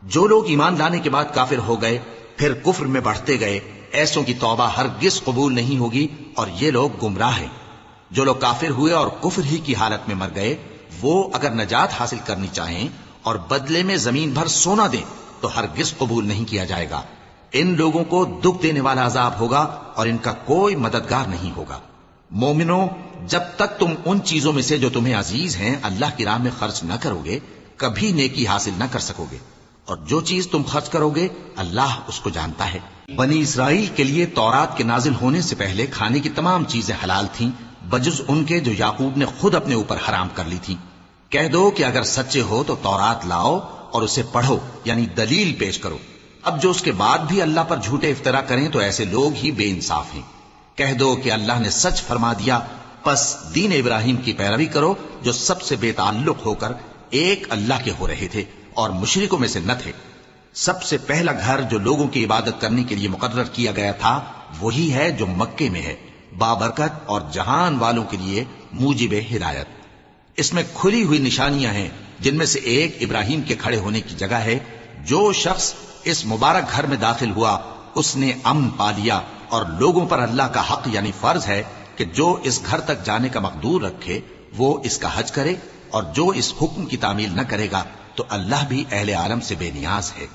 جو لوگ ایمان لانے کے بعد کافر ہو گئے پھر کفر میں بڑھتے گئے، ایسوں کی توبہ ہرگز قبول نہیں ہوگی اور یہ لوگ گمراہ ہیں۔ جو لوگ کافر ہوئے اور کفر ہی کی حالت میں مر گئے، وہ اگر نجات حاصل کرنی چاہیں اور بدلے میں زمین بھر سونا دیں تو ہرگز قبول نہیں کیا جائے گا۔ ان لوگوں کو دکھ دینے والا عذاب ہوگا اور ان کا کوئی مددگار نہیں ہوگا۔ مومنوں، جب تک تم ان چیزوں میں سے جو تمہیں عزیز ہیں اللہ کی راہ میں خرچ نہ کرو گے، کبھی نیکی حاصل نہ کر سکو گے، اور جو چیز تم خرچ کرو گے اللہ اس کو جانتا ہے۔ بنی اسرائیل کے لیے تورات کے نازل ہونے سے پہلے کھانے کی تمام چیزیں حلال تھیں بجز ان کے جو یعقوب نے خود اپنے اوپر حرام کر لی تھی۔ کہہ دو کہ اگر سچے ہو تو تورات لاؤ اور اسے پڑھو، یعنی دلیل پیش کرو۔ اب جو اس کے بعد بھی اللہ پر جھوٹے افطرا کریں تو ایسے لوگ ہی بے انصاف ہیں۔ کہہ دو کہ اللہ نے سچ فرما دیا، پس دین ابراہیم کی پیروی کرو جو سب سے بے تعلق ہو کر ایک اللہ کے ہو رہے تھے اور مشرکوں میں سے نہ تھے۔ سب سے پہلا گھر جو لوگوں کی عبادت کرنے کے لیے مقرر کیا گیا تھا وہی ہے جو مکے میں ہے، بابرکت اور جہان والوں کے لیے موجب ہدایت۔ اس میں کھلی ہوئی نشانیاں ہیں، جن میں سے ایک ابراہیم کے کھڑے ہونے کی جگہ ہے۔ جو شخص اس مبارک گھر میں داخل ہوا اس نے امن پا لیا، اور لوگوں پر اللہ کا حق یعنی فرض ہے کہ جو اس گھر تک جانے کا مقدور رکھے وہ اس کا حج کرے، اور جو اس حکم کی تعمیل نہ کرے گا تو اللہ بھی اہل عالم سے بے نیاز ہے۔